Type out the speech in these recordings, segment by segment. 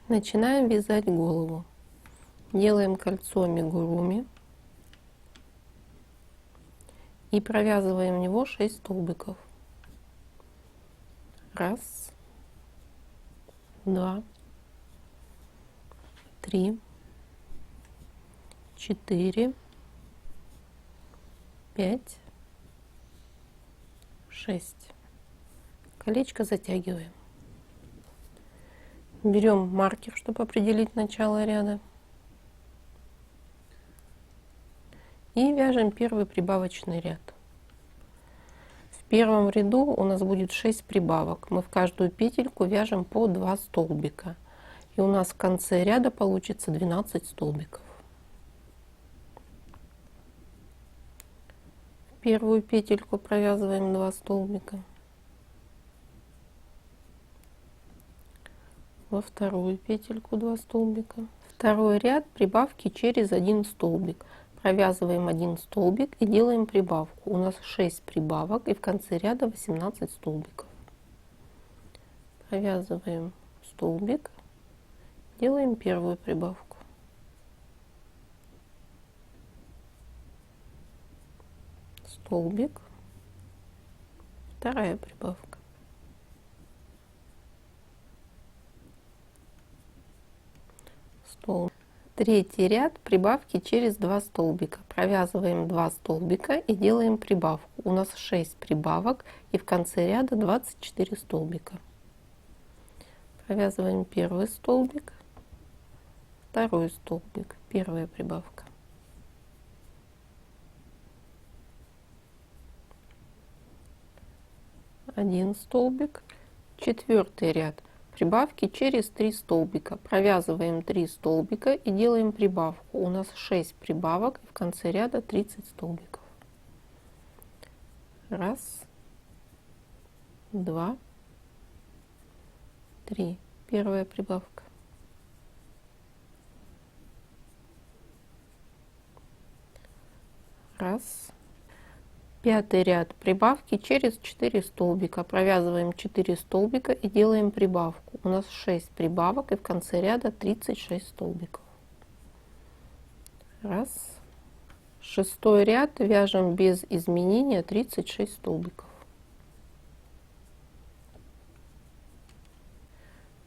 Начинаем вязать голову. Делаем кольцо амигуруми и провязываем в него 6 столбиков. 1, 2, 3, 4, 5, 6. Колечко затягиваем. Берем маркер, чтобы определить начало ряда. И вяжем первый прибавочный ряд. В первом ряду у нас будет 6 прибавок. Мы в каждую петельку вяжем по 2 столбика. И у нас в конце ряда получится 12 столбиков. В первую петельку провязываем 2 столбика. Во вторую петельку 2 столбика. Второй ряд прибавки через 1 столбик. Провязываем 1 столбик и делаем прибавку. У нас 6 прибавок и в конце ряда 18 столбиков. Провязываем столбик, делаем первую прибавку. Столбик, вторая прибавка. Столбик. Третий ряд прибавки через 2 столбика. Провязываем 2 столбика и делаем прибавку. У нас 6 прибавок и в конце ряда 24 столбика. Провязываем первый столбик, второй столбик, первая прибавка. Один столбик, четвертый ряд. Прибавки через 3 столбика. Провязываем 3 столбика и делаем прибавку. У нас 6 прибавок и в конце ряда 30 столбиков. 1, 2, 3. Первая прибавка. Раз. Пятый ряд прибавки через 4 столбика. Провязываем 4 столбика и делаем прибавку. У нас 6 прибавок и в конце ряда 36 столбиков. 1. Шестой ряд вяжем без изменения 36 столбиков.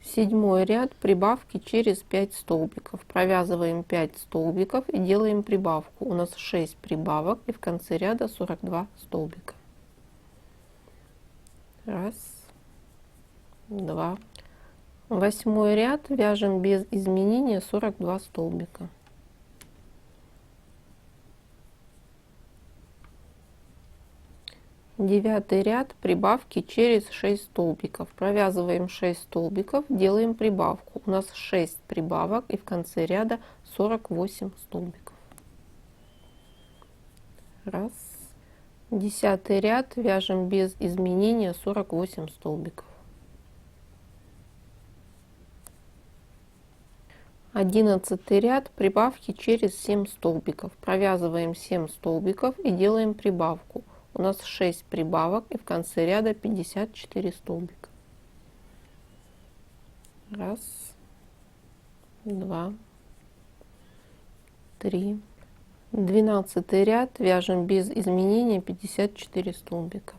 Седьмой ряд прибавки через 5 столбиков. Провязываем 5 столбиков и делаем прибавку. У нас 6 прибавок и в конце ряда 42 столбика. 1, 2. Восьмой ряд вяжем без изменения 42 столбика. Девятый ряд прибавки через 6 столбиков. Провязываем 6 столбиков, делаем прибавку. У нас 6 прибавок и в конце ряда 48 столбиков. 1. Десятый ряд вяжем без изменения 48 столбиков. 11 ряд прибавки через 7 столбиков. Провязываем 7 столбиков и делаем прибавку. У нас 6 прибавок и в конце ряда 54 столбика. 1, 2, 3. 12 ряд вяжем без изменения 54 столбика.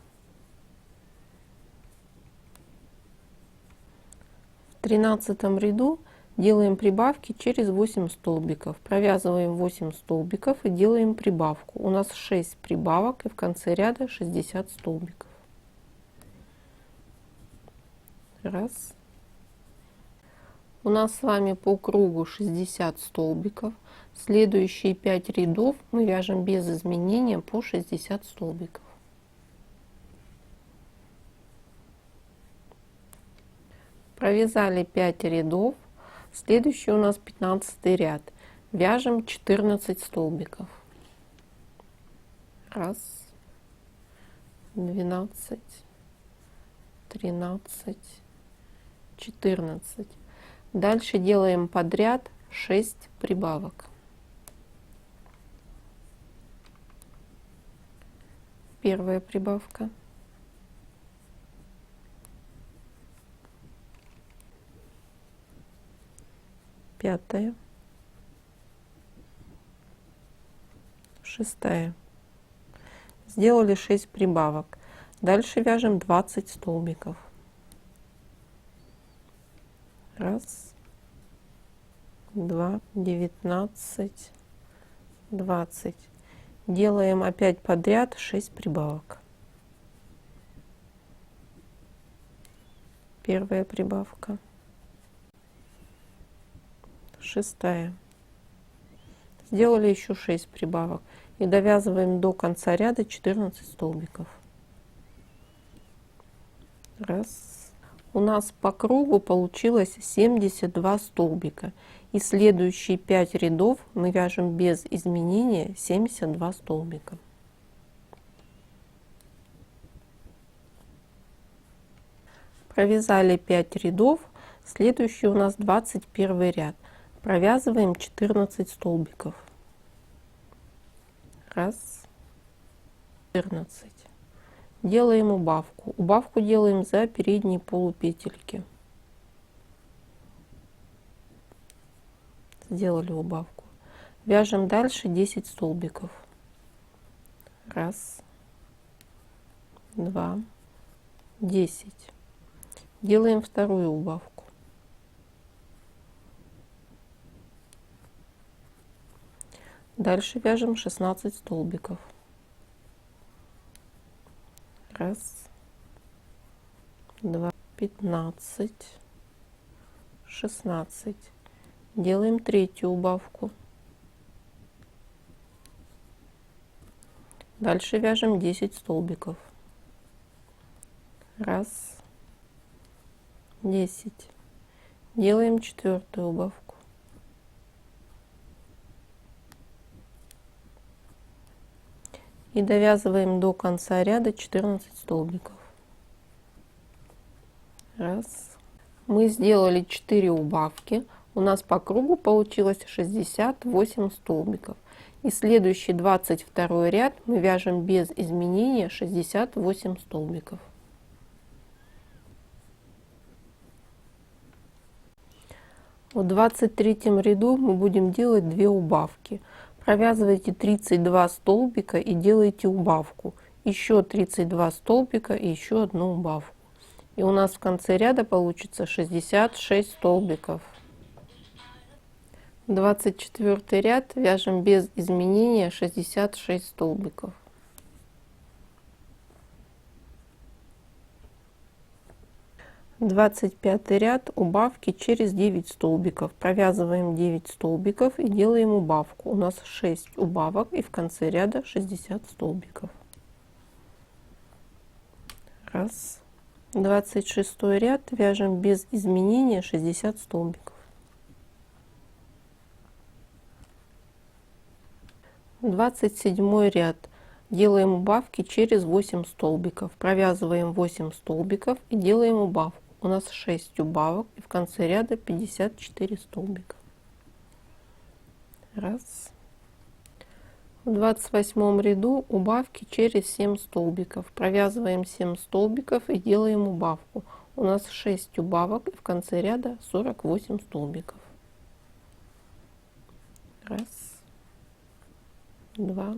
В 13 ряду делаем прибавки через 8 столбиков. Провязываем 8 столбиков и делаем прибавку. У нас 6 прибавок и в конце ряда 60 столбиков. 1. У нас с вами по кругу 60 столбиков. Следующие 5 рядов мы вяжем без изменения по 60 столбиков. Провязали 5 рядов. Следующий у нас 15 ряд. Вяжем 14 столбиков. 1, 12, 13, 14. Дальше делаем подряд 6 прибавок. Первая прибавка. 5, 6. Сделали 6 прибавок. Дальше вяжем 20 столбиков. Раз, два, 19, 20. Делаем опять подряд 6 прибавок. Первая прибавка, 6. Сделали еще 6 прибавок и довязываем до конца ряда 14 столбиков. Раз. У нас по кругу получилось 72 столбика, и следующие 5 рядов мы вяжем без изменения 72 столбика. Провязали 5 рядов, следующий у нас 21 ряд. Провязываем 14 столбиков. Раз, 14. Делаем убавку. Убавку делаем за передние полупетельки. Сделали убавку. Вяжем дальше 10 столбиков. Раз, два, 10. Делаем вторую убавку. Дальше вяжем 16 столбиков. Раз, два, 15, 16. Делаем третью убавку. Дальше вяжем 10 столбиков. Раз, 10. Делаем четвертую убавку. И довязываем до конца ряда 14 столбиков. Раз. Мы сделали 4 убавки. У нас по кругу получилось 68 столбиков. И следующий 22 ряд мы вяжем без изменения 68 столбиков. В 23 ряду мы будем делать 2 убавки. Провязывайте 32 столбика и делайте убавку. Еще 32 столбика и еще одну убавку. И у нас в конце ряда получится 66 столбиков. 24 ряд вяжем без изменения 66 столбиков. Двадцать пятый ряд, убавки через 9 столбиков. Провязываем 9 столбиков и делаем убавку. У нас 6 убавок и в конце ряда 60 столбиков. Раз. 26 ряд вяжем без изменения 60 столбиков. 27 ряд. Делаем убавки через 8 столбиков. Провязываем 8 столбиков и делаем убавку. У нас 6 убавок и в конце ряда 54 столбика. Раз. В 28 ряду убавки через 7 столбиков. Провязываем 7 столбиков и делаем убавку. У нас 6 убавок и в конце ряда 48 столбиков. Раз, два.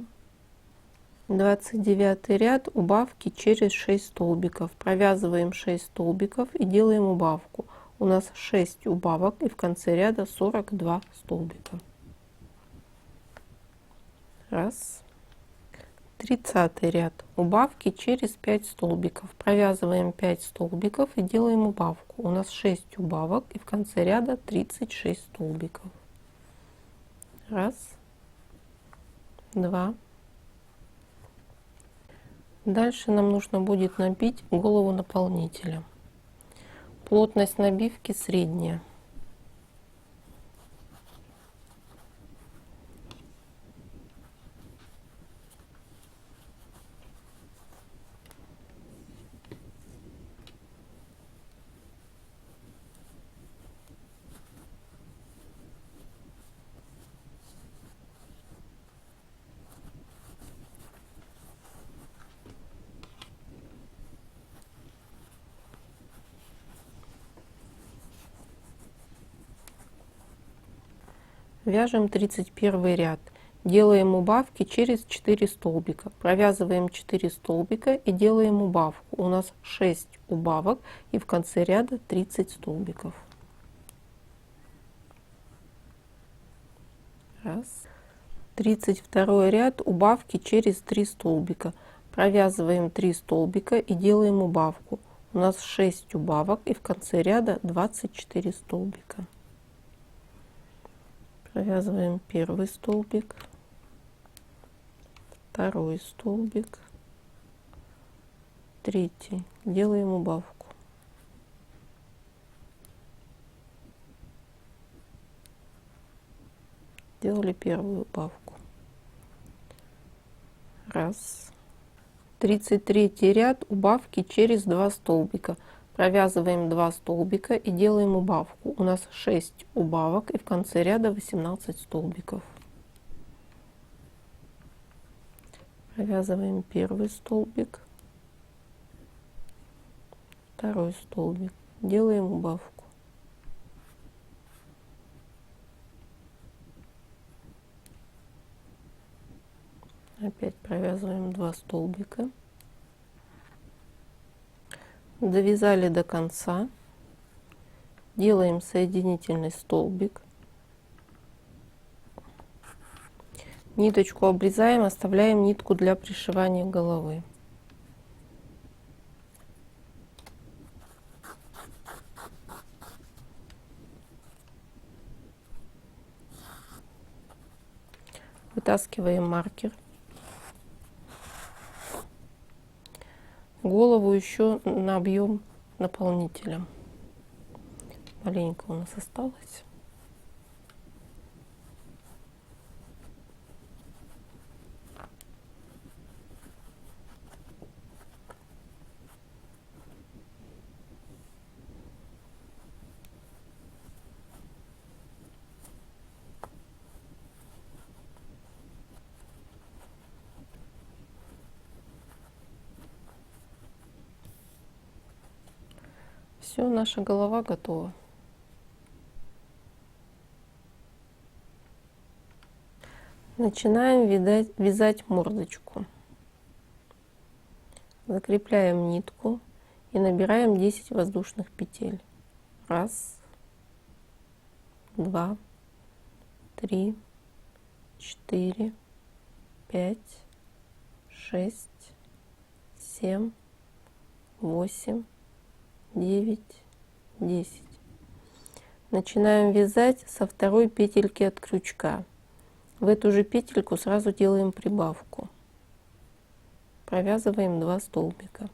29 ряд, убавки через 6 столбиков. Провязываем 6 столбиков и делаем убавку. У нас 6 убавок и в конце ряда 42 столбика. Раз. 30 ряд, убавки через 5 столбиков. Провязываем 5 столбиков и делаем убавку. У нас 6 убавок и в конце ряда 36 столбиков. Раз, два. Дальше нам нужно будет набить голову наполнителя. Плотность набивки средняя. Вяжем 31 ряд. Делаем убавки через 4 столбика. Провязываем 4 столбика и делаем убавку. У нас 6 убавок и в конце ряда 30 столбиков. Раз. 32 ряд, убавки через 3 столбика. Провязываем 3 столбика и делаем убавку. У нас 6 убавок и в конце ряда 24 столбика. Провязываем первый столбик, второй столбик, третий, делаем убавку. Делали первую убавку. Раз. 33 ряд, убавки через 2 столбика. Провязываем 2 столбика и делаем убавку. У нас 6 убавок и в конце ряда 18 столбиков. Провязываем первый столбик, второй столбик, делаем убавку. Опять провязываем 2 столбика. Довязали до конца. Делаем соединительный столбик. Ниточку обрезаем, оставляем нитку для пришивания головы. Вытаскиваем маркер. Голову еще набьем наполнителем. Маленько у нас осталось. Все, наша голова готова. Начинаем вязать мордочку. Закрепляем нитку и набираем 10 воздушных петель. Раз, два, три, 4, 5, 6, 7, 8, 9, 10. Начинаем вязать со второй петельки от крючка. В эту же петельку сразу делаем прибавку. Провязываем 2 столбика.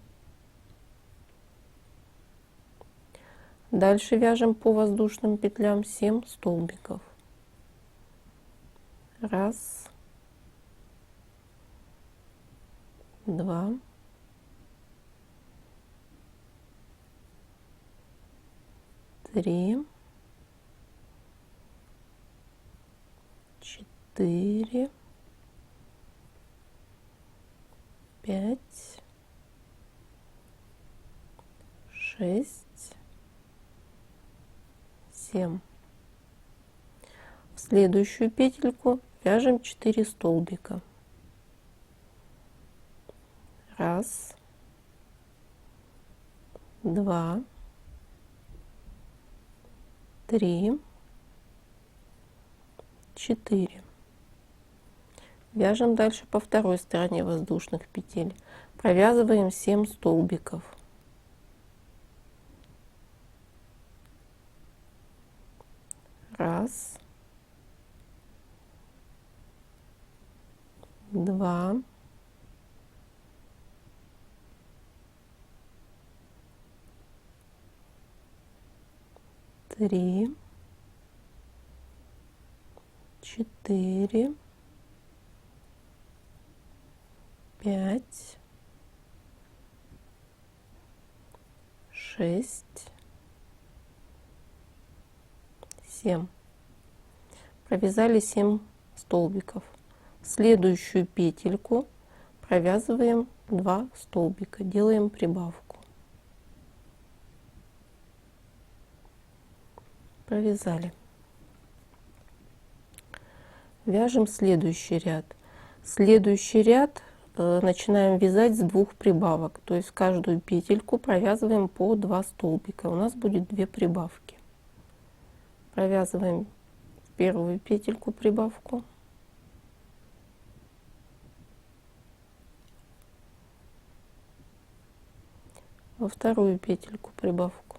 Дальше вяжем по воздушным петлям 7 столбиков. Раз, два, три, 4, 5, 6, 7. В следующую петельку вяжем 4 столбика. Раз, два, три, 4. Вяжем дальше по второй стороне воздушных петель. Провязываем 7 столбиков. Раз, два, три, 4, 5, 6, 7. Провязали 7 столбиков. В следующую петельку провязываем 2 столбика, делаем прибавку. Провязали. Вяжем следующий ряд. Следующий ряд начинаем вязать с 2 прибавок, то есть в каждую петельку провязываем по 2 столбика. У нас будет 2 прибавки. Провязываем первую петельку прибавку, во вторую петельку прибавку,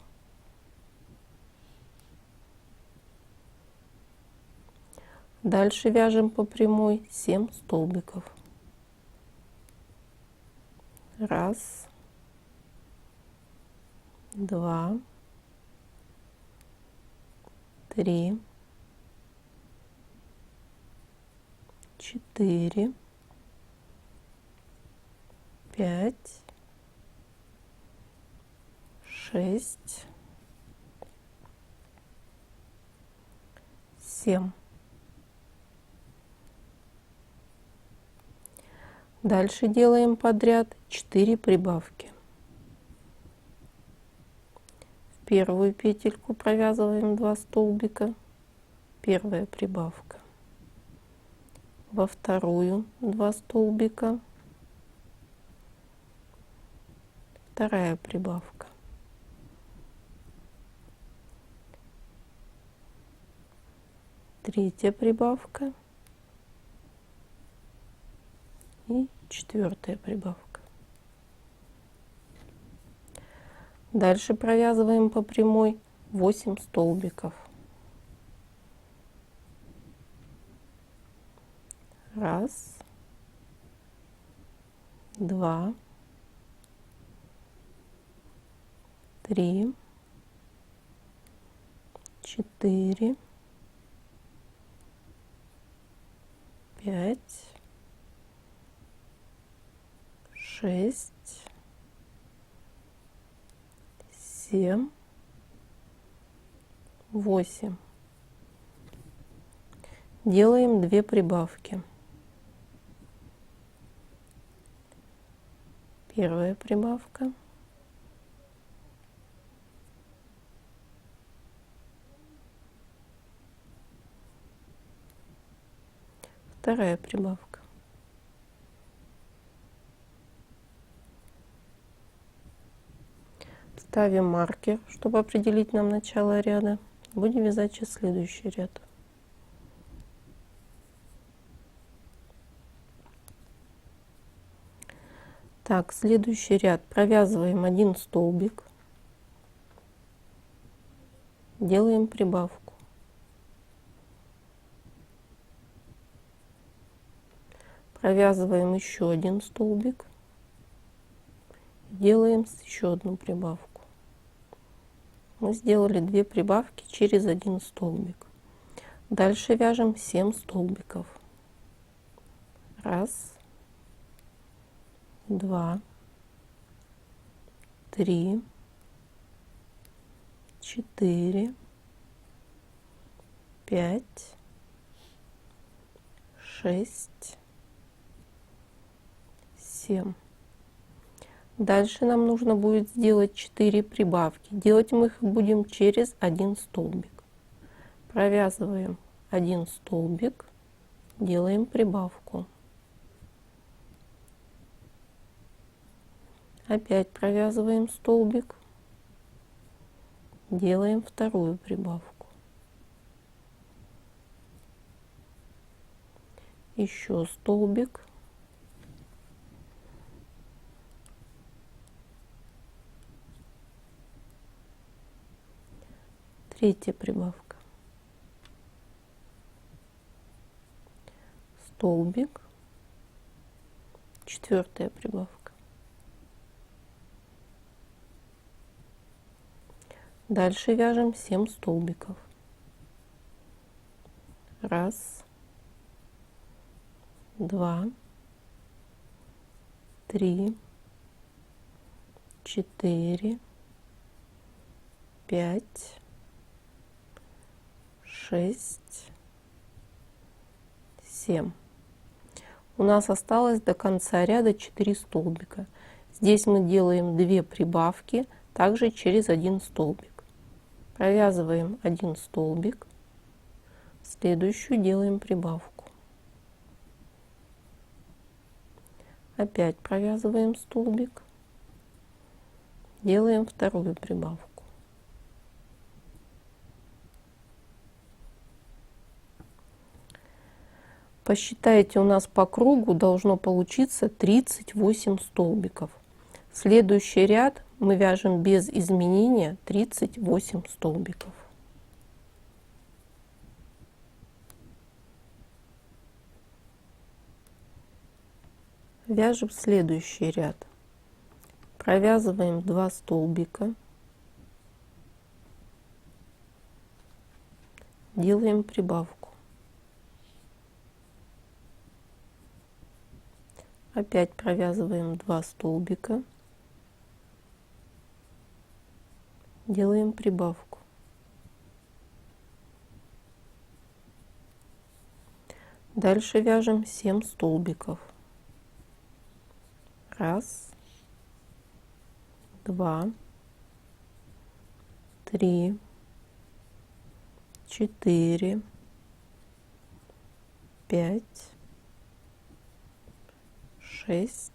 дальше вяжем по прямой 7 столбиков. Раз, два, три, 4, 5, 6, 7. Дальше делаем подряд 4 прибавки. В первую петельку провязываем 2 столбика, первая прибавка. Во вторую 2 столбика, вторая прибавка. Третья прибавка и четвертая прибавка. Дальше провязываем по прямой 8 столбиков. Раз, два, три, 4, 5, 6, 7, 8. Делаем 2 прибавки. Первая прибавка, вторая прибавка. Ставим маркер, чтобы определить нам начало ряда. Будем вязать сейчас следующий ряд. Так, следующий ряд провязываем 1 столбик, делаем прибавку, провязываем еще 1 столбик, делаем еще одну прибавку. Мы сделали 2 прибавки через 1 столбик. Дальше вяжем 7 столбиков. Раз, два, три, 4, 5, 6, 7. Дальше нам нужно будет сделать 4 прибавки. Делать мы их будем через 1 столбик. Провязываем 1 столбик, делаем прибавку. Опять провязываем столбик, делаем вторую прибавку. Еще столбик. Третья прибавка. Столбик. Четвертая прибавка. Дальше вяжем 7 столбиков. Раз, два, три, 4, 5, 6, 7. У нас осталось до конца ряда 4 столбика. Здесь мы делаем 2 прибавки, также через 1 столбик. Провязываем 1 столбик, в следующую делаем прибавку. Опять провязываем столбик. Делаем вторую прибавку. Посчитайте, у нас по кругу должно получиться 38 столбиков. Следующий ряд мы вяжем без изменения 38 столбиков. Вяжем следующий ряд. Провязываем 2 столбика. Делаем прибавку. Опять провязываем 2 столбика. Делаем прибавку. Дальше вяжем 7 столбиков. 1, 2, 3, 4, 5, 6,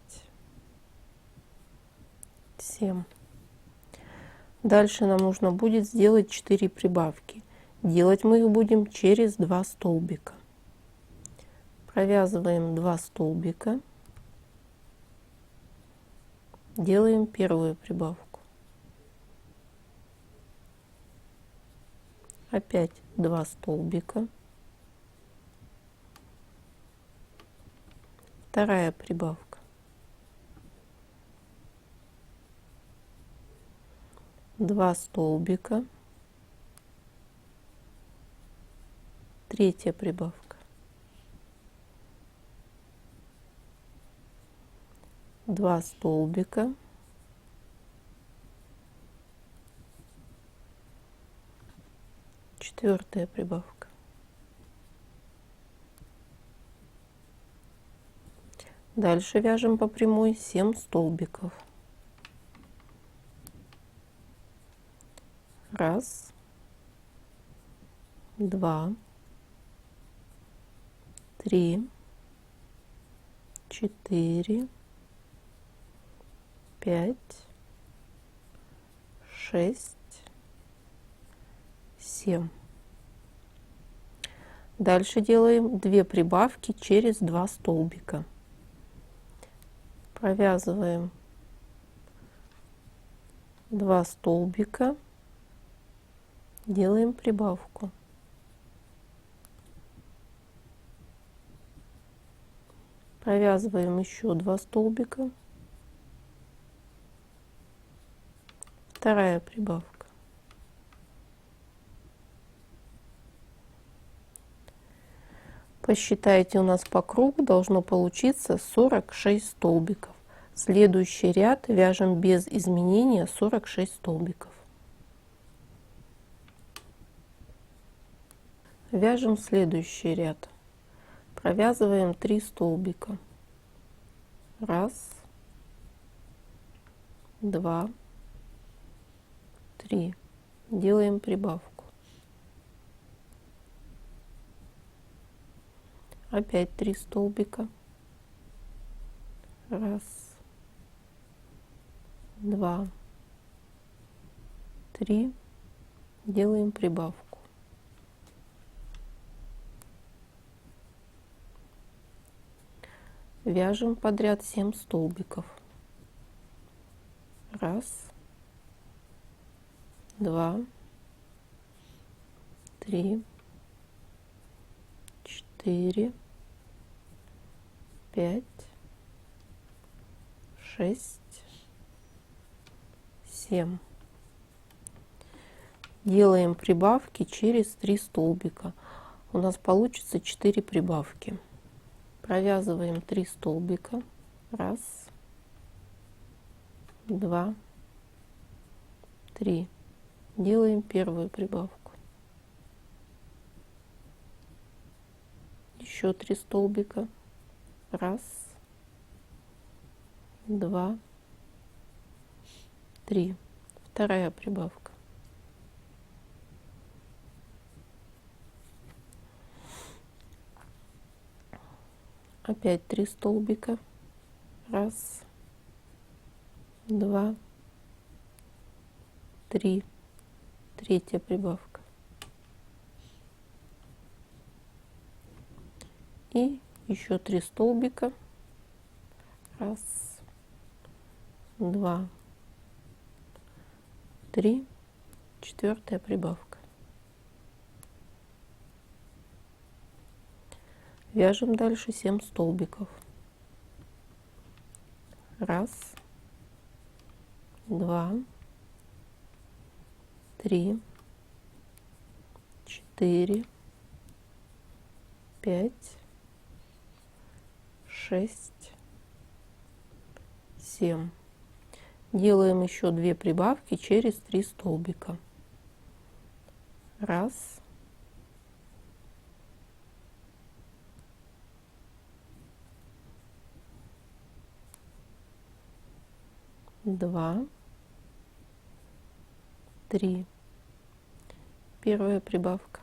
7. Дальше нам нужно будет сделать 4 прибавки. Делать мы их будем через 2 столбика. Провязываем 2 столбика. Делаем первую прибавку. Опять 2 столбика. Вторая прибавка. 2 столбика. Третья прибавка. 2 столбика. Четвертая прибавка. Дальше вяжем по прямой 7 столбиков. 1, 2, 3, 4, 5, 6, 7. Дальше делаем 2 прибавки через 2 столбика. Провязываем 2 столбика, делаем прибавку. Провязываем еще 2 столбика. Вторая прибавка. Посчитайте, у нас по кругу должно получиться 46 столбиков. Следующий ряд вяжем без изменения 46 столбиков. Вяжем следующий ряд. Провязываем 3 столбика. 1, 2, 3. Делаем прибавку. Опять 3 столбика. 1, 2, 3. Делаем прибавку. Вяжем подряд 7 столбиков. 1, 2, 3, 4, 5, 6, 7. Делаем прибавки через 3 столбика. У нас получится 4 прибавки. Провязываем 3 столбика. 1, 2, 3. Делаем первую прибавку. Еще 3 столбика. 1, 2, 3. Вторая прибавка. Опять 3 столбика. 1, Раз, два, три. Третья прибавка. И еще 3 столбика. Раз, два, три. Четвертая прибавка. Вяжем дальше 7 столбиков. Раз, два, три, 4, 5, 6, 7. Делаем еще 2 прибавки через 3 столбика. Раз, два, три. Первая прибавка.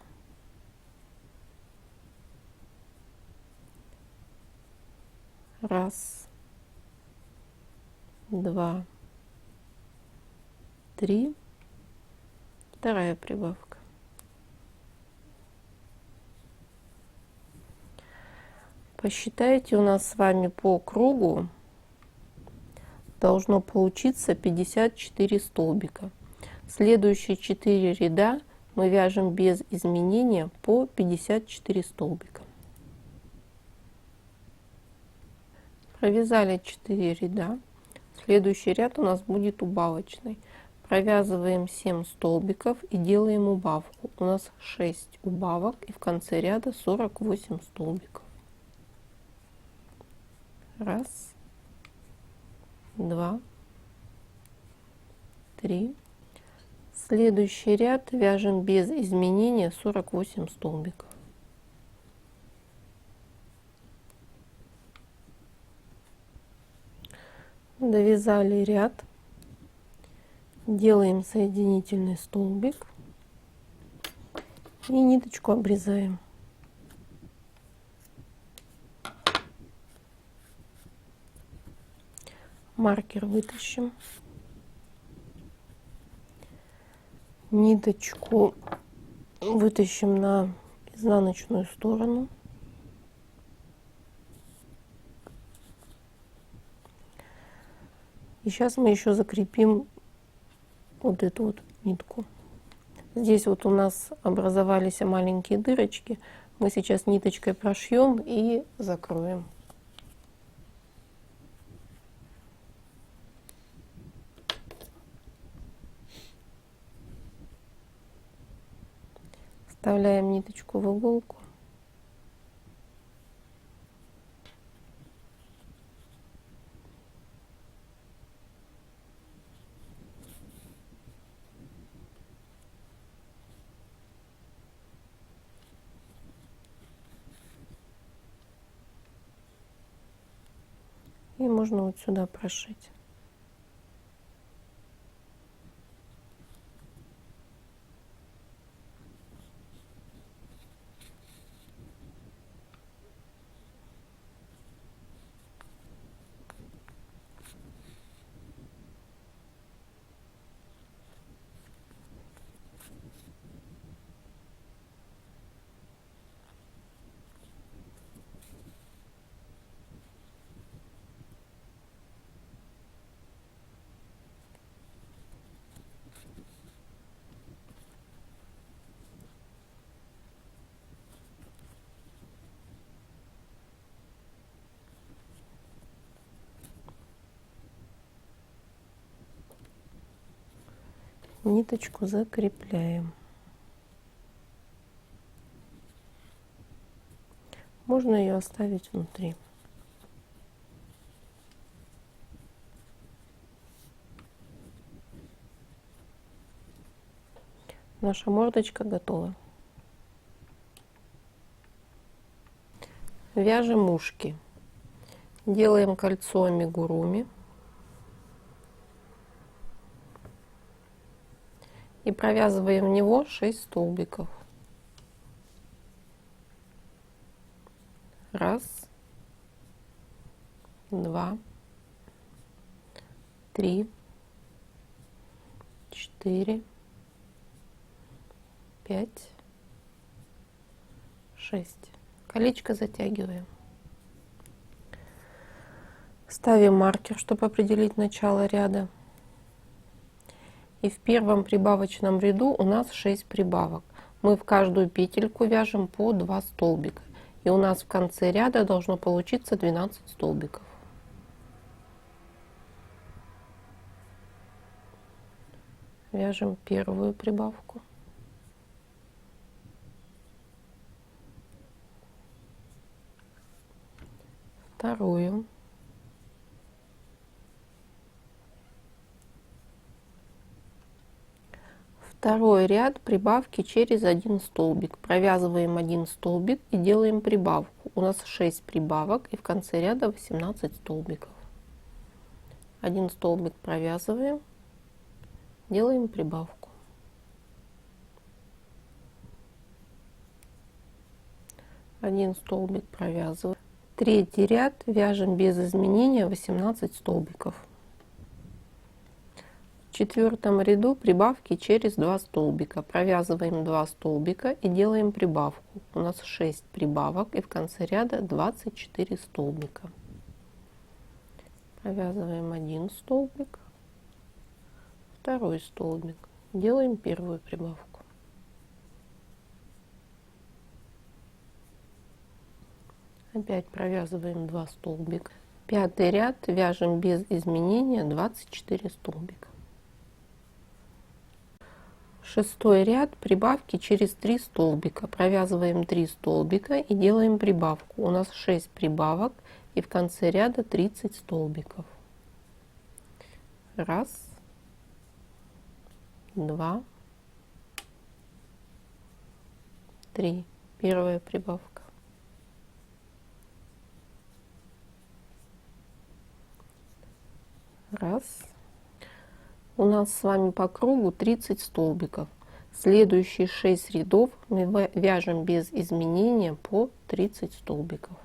Раз, два, три. Вторая прибавка. Посчитайте, у нас с вами по кругу должно получиться 54 столбика. Следующие 4 ряда мы вяжем без изменения по 54 столбика. Провязали 4 ряда. Следующий ряд у нас будет убавочный. Провязываем 7 столбиков и делаем убавку. У нас 6 убавок и в конце ряда 48 столбиков. Раз, два, три. Следующий ряд вяжем без изменения 48 столбиков. Довязали ряд, делаем соединительный столбик и ниточку обрезаем. Маркер вытащим, ниточку вытащим на изнаночную сторону. И сейчас мы еще закрепим вот эту вот нитку. Здесь вот у нас образовались маленькие дырочки. Мы сейчас ниточкой прошьем и закроем. Вставляем ниточку в иголку. И можно вот сюда прошить. Ниточку закрепляем. Можно ее оставить внутри. Наша мордочка готова. Вяжем ушки. Делаем кольцо амигуруми. И провязываем в него 6 столбиков. Раз, два, 3, 4, 5, 6. Колечко затягиваем. Ставим маркер, чтобы определить начало ряда. И в первом прибавочном ряду у нас 6 прибавок. Мы в каждую петельку вяжем по 2 столбика. И у нас в конце ряда должно получиться 12 столбиков. Вяжем первую прибавку. Вторую. Второй ряд прибавки через один столбик. Провязываем один столбик и делаем прибавку. У нас 6 прибавок и в конце ряда 18 столбиков. Один столбик провязываем, делаем прибавку. Один столбик провязываем. Третий ряд вяжем без изменения 18 столбиков. В четвертом ряду прибавки через 2 столбика. Провязываем 2 столбика и делаем прибавку. У нас 6 прибавок и в конце ряда 24 столбика. Провязываем один столбик, второй столбик, делаем первую прибавку. Опять провязываем 2 столбика. Пятый ряд вяжем без изменения 24 столбика. Шестой ряд прибавки через 3 столбика. Провязываем 3 столбика и делаем прибавку. У нас 6 прибавок и в конце ряда 30 столбиков. Раз, два, три. Первая прибавка. Раз. У нас с вами по кругу 30 столбиков. Следующие 6 рядов мы вяжем без изменения по 30 столбиков.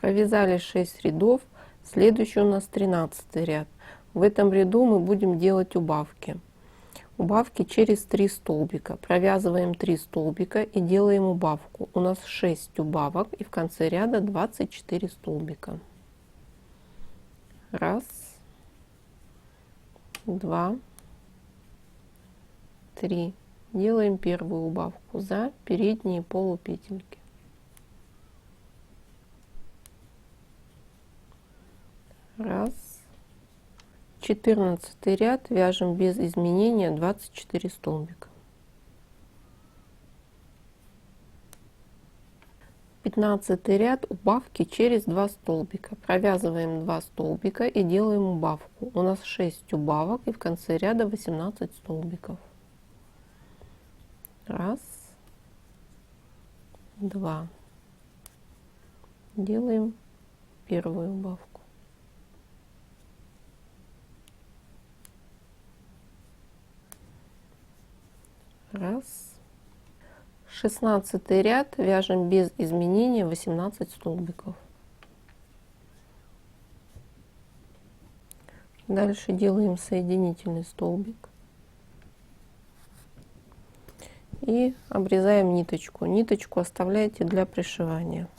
Провязали 6 рядов. Следующий у нас 13 ряд. В этом ряду мы будем делать убавки. Убавки через 3 столбика. Провязываем 3 столбика и делаем убавку. У нас 6 убавок и в конце ряда 24 столбика. Раз, два, три. Делаем первую убавку за передние полупетельки. Раз. 14 ряд вяжем без изменения 24 столбика. 15 ряд убавки через 2 столбика. Провязываем 2 столбика и делаем убавку. У нас 6 убавок и в конце ряда 18 столбиков. Раз, два. Делаем первую убавку. Раз. 16 ряд вяжем без изменения 18 столбиков. Дальше делаем соединительный столбик и обрезаем ниточку. Ниточку оставляйте для пришивания.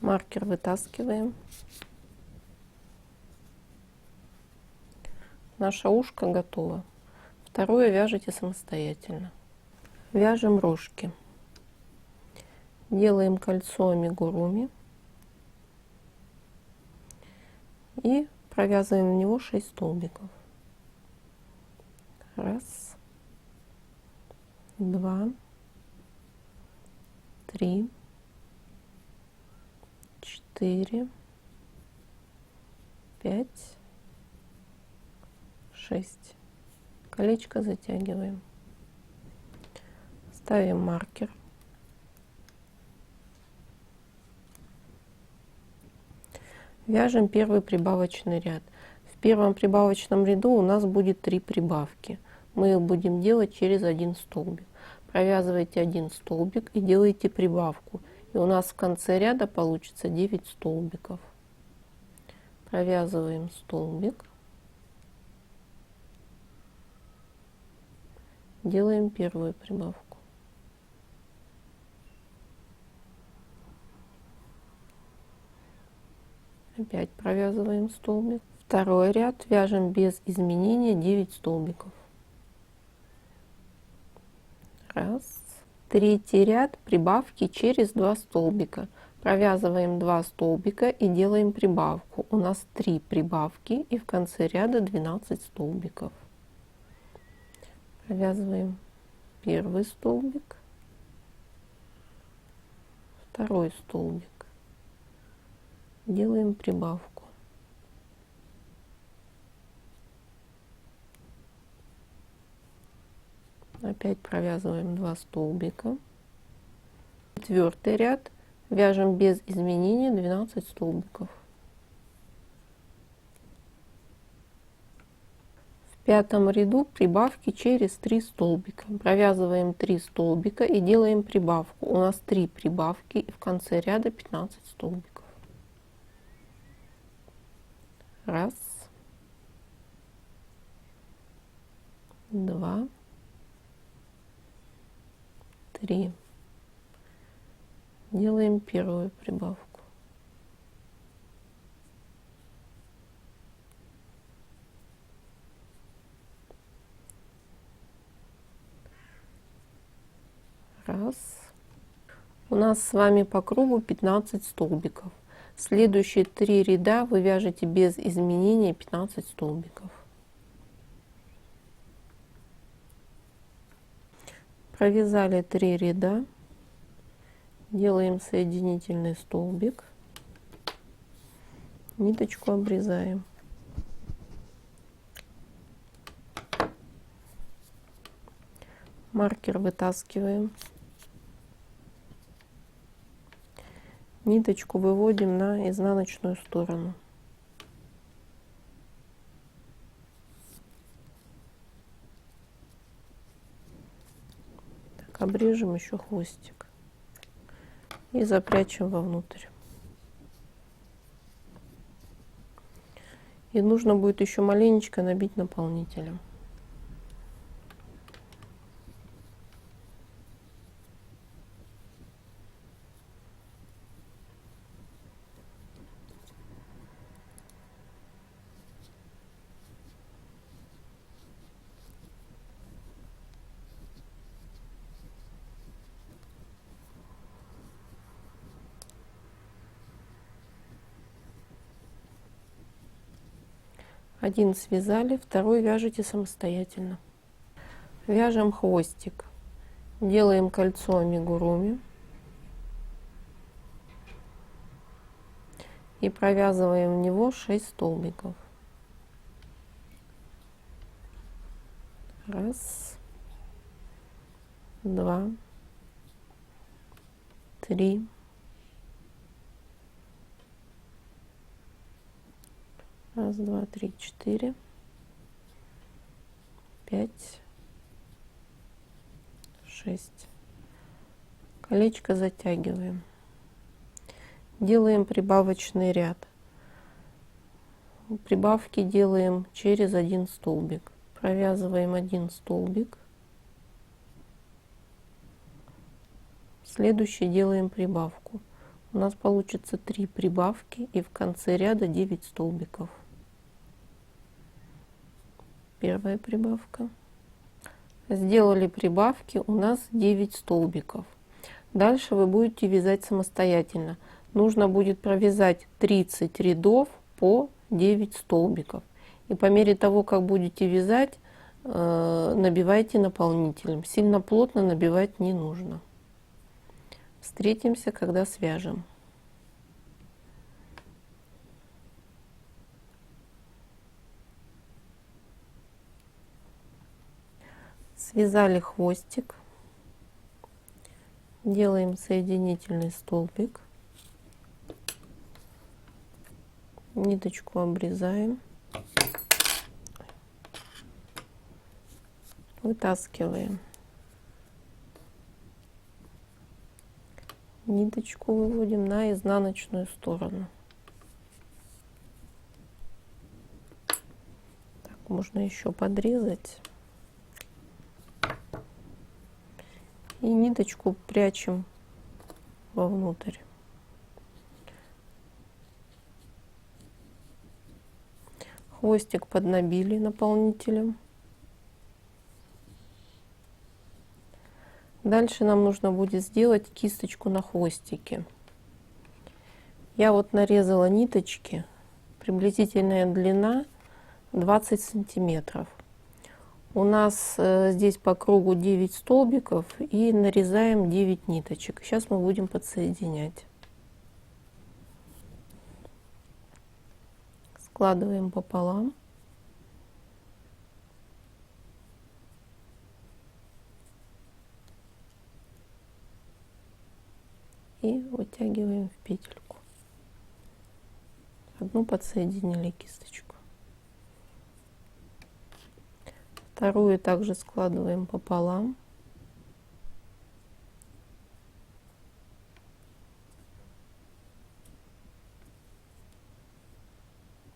Маркер вытаскиваем. Наше ушко готово. Второе вяжите самостоятельно. Вяжем рожки. Делаем кольцо амигуруми и провязываем в него 6 столбиков. Раз, два, три, 4, 5, 6. Колечко затягиваем. Ставим маркер. Вяжем первый прибавочный ряд. В первом прибавочном ряду у нас будет 3 прибавки. Мы их будем делать через один столбик. Провязываете один столбик и делаете прибавку. И у нас в конце ряда получится 9 столбиков. Провязываем столбик. Делаем первую прибавку. Опять провязываем столбик. Второй ряд вяжем без изменения 9 столбиков. Раз. Третий ряд прибавки через 2 столбика. Провязываем 2 столбика и делаем прибавку. У нас 3 прибавки и в конце ряда 12 столбиков. Провязываем первый столбик, второй столбик, делаем прибавку. Опять провязываем 2 столбика. Четвертый ряд вяжем без изменения 12 столбиков. В пятом ряду прибавки через 3 столбика. Провязываем 3 столбика и делаем прибавку. У нас 3 прибавки и в конце ряда 15 столбиков. Раз, два, три. Делаем первую прибавку. Раз. У нас с вами по кругу 15 столбиков. Следующие 3 ряда вы вяжете без изменения 15 столбиков. Провязали 3 ряда. Делаем соединительный столбик. Ниточку обрезаем. Маркер вытаскиваем. Ниточку выводим на изнаночную сторону. Так, обрежем еще хвостик и запрячем вовнутрь. И нужно будет еще маленечко набить наполнителем. Один связали, второй вяжете самостоятельно. Вяжем хвостик. Делаем кольцо амигуруми. И провязываем в него 6 столбиков. Раз, два, три, раз, два, три, 4, 5, 6. Колечко затягиваем. Делаем прибавочный ряд. Прибавки делаем через один столбик. Провязываем один столбик. Следующий делаем прибавку. У нас получится 3 прибавки и в конце ряда 9 столбиков. Первая прибавка. Сделали прибавки, у нас 9 столбиков. Дальше вы будете вязать самостоятельно. Нужно будет провязать 30 рядов по 9 столбиков. И по мере того, как будете вязать, набивайте наполнителем. Сильно плотно набивать не нужно. Встретимся, когда свяжем. Связали хвостик. Делаем соединительный столбик. Ниточку обрезаем. Вытаскиваем ниточку, выводим на изнаночную сторону. Так, можно еще подрезать. И ниточку прячем вовнутрь. Хвостик поднабили наполнителем. Дальше нам нужно будет сделать кисточку на хвостике. Я вот нарезала ниточки, приблизительная длина 20 сантиметров. У нас здесь по кругу 9 столбиков и нарезаем 9 ниточек. Сейчас мы будем подсоединять. Складываем пополам. И вытягиваем в петельку. Одну подсоединили кисточку. Вторую также складываем пополам.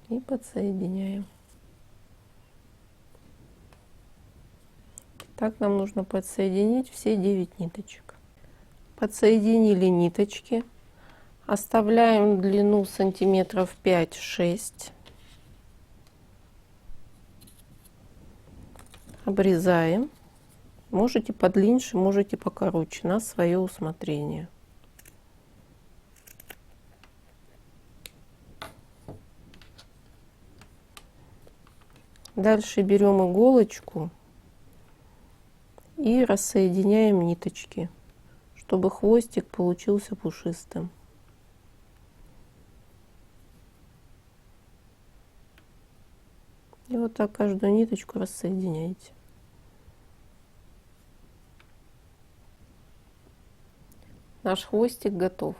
И подсоединяем. Так нам нужно подсоединить все 9 ниточек. Подсоединили ниточки. Оставляем длину сантиметров 5-6. Обрезаем. Можете подлиннее, можете покороче, на свое усмотрение. Дальше берем иголочку и рассоединяем ниточки, чтобы хвостик получился пушистым. И вот так каждую ниточку рассоединяйте. Наш хвостик готов.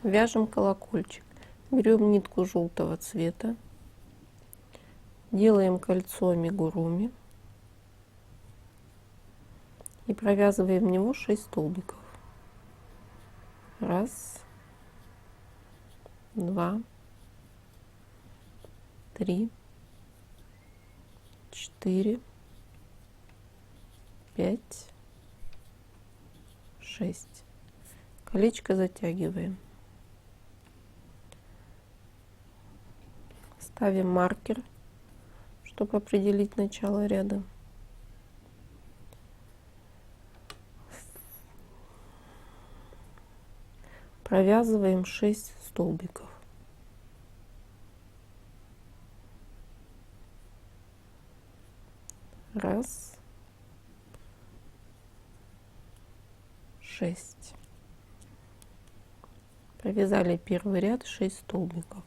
Вяжем колокольчик. Берем нитку желтого цвета, делаем кольцо амигуруми и провязываем в него 6 столбиков. 1, 2, 3, 4, 5, 6. Колечко затягиваем. Ставим маркер, чтобы определить начало ряда. Провязываем 6 столбиков. Раз, 6. Провязали первый ряд 6 столбиков.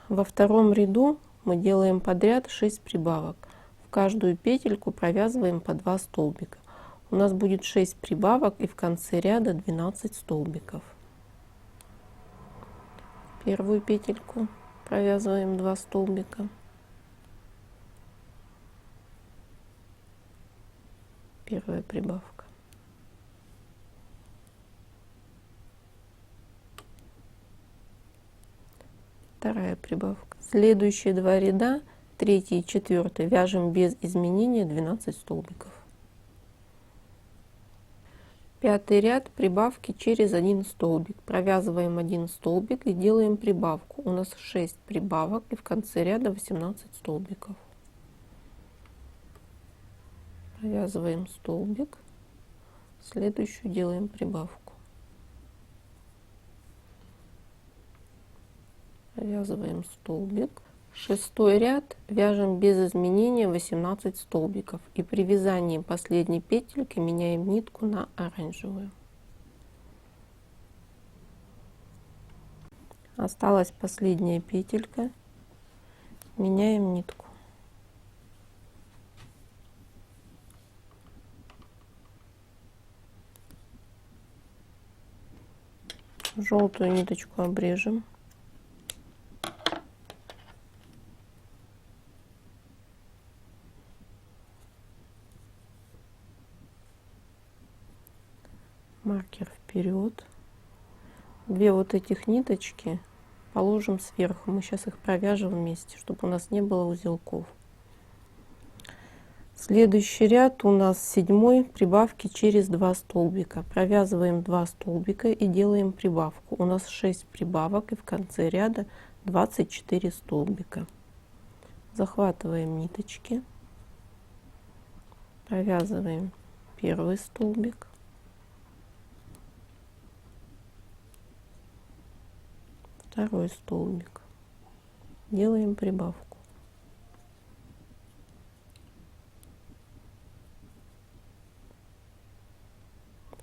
Во втором ряду мы делаем подряд 6 прибавок. В каждую петельку провязываем по 2 столбика. У нас будет 6 прибавок и в конце ряда 12 столбиков. Первую петельку провязываем 2 столбика. Первая прибавка. Вторая прибавка. Следующие 2 ряда, 3 и 4, вяжем без изменения 12 столбиков. 5-й ряд прибавки через 1 столбик. Провязываем 1 столбик и делаем прибавку. У нас 6 прибавок и в конце ряда 18 столбиков. Провязываем столбик, следующую делаем прибавку. Провязываем столбик. 6-й ряд вяжем без изменения 18 столбиков и при вязании последней петельки меняем нитку на оранжевую. Осталась последняя петелька, меняем нитку. Желтую ниточку обрежем. Маркер вперед. Две вот этих ниточки положим сверху. Мы сейчас их провяжем вместе, чтобы у нас не было узелков. Следующий ряд у нас 7, прибавки через 2 столбика. Провязываем 2 столбика и делаем прибавку. У нас 6 прибавок и в конце ряда 24 столбика. Захватываем ниточки, провязываем первый столбик, второй столбик, делаем прибавку.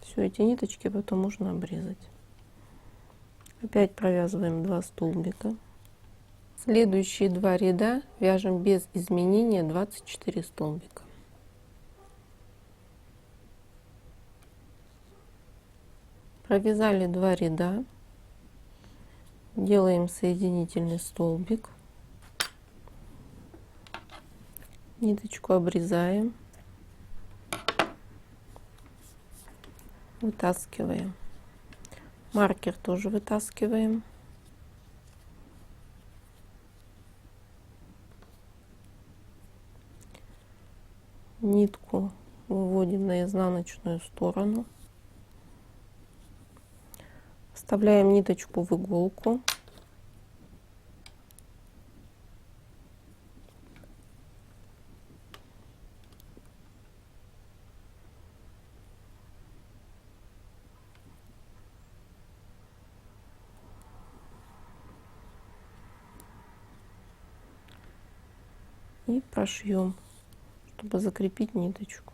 Все, эти ниточки потом можно обрезать. Опять провязываем 2 столбика. Следующие 2 ряда вяжем без изменения 24 столбика. Провязали 2 ряда, делаем соединительный столбик, ниточку обрезаем, вытаскиваем, маркер тоже вытаскиваем, нитку выводим на изнаночную сторону, вставляем ниточку в иголку, и прошьем, чтобы закрепить ниточку.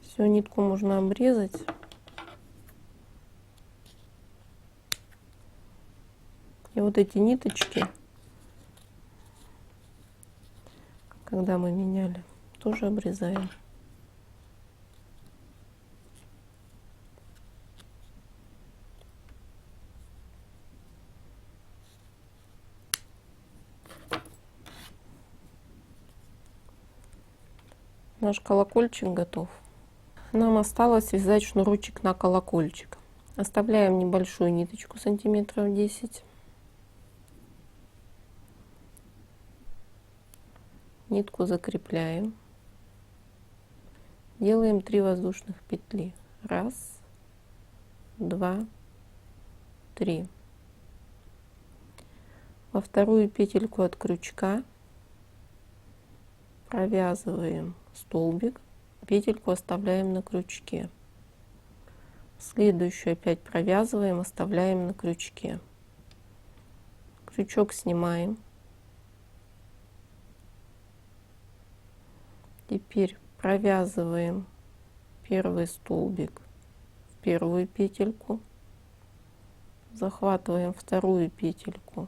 Все, нитку можно обрезать. И вот эти ниточки, когда мы меняли, тоже обрезаем. Наш колокольчик готов. Нам осталось вязать шнурочек на колокольчик. Оставляем небольшую ниточку, сантиметров 10. Нитку закрепляем. Делаем 3 воздушных петли. 1, 2, 3. Во вторую петельку от крючка провязываем столбик, петельку оставляем на крючке. Следующую опять провязываем, оставляем на крючке. Крючок снимаем. Теперь провязываем первый столбик в первую петельку, захватываем вторую петельку,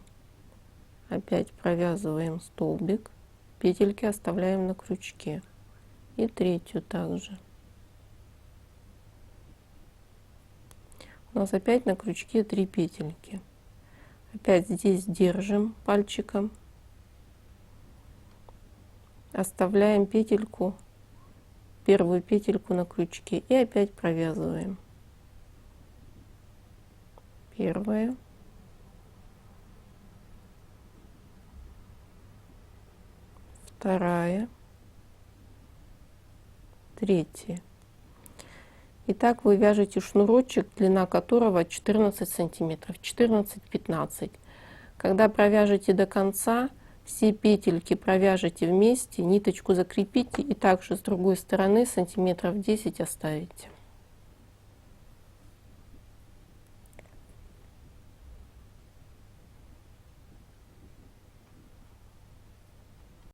опять провязываем столбик, петельки оставляем на крючке, и третью также. У нас опять на крючке 3 петельки. Опять здесь держим пальчиком, оставляем петельку, первую петельку на крючке и опять провязываем. Первая, вторая, третья. Итак, вы вяжете шнурочек, длина которого 14 сантиметров, 14-15. Когда провяжете до конца, все петельки провяжете вместе, ниточку закрепите и также с другой стороны сантиметров 10 оставите.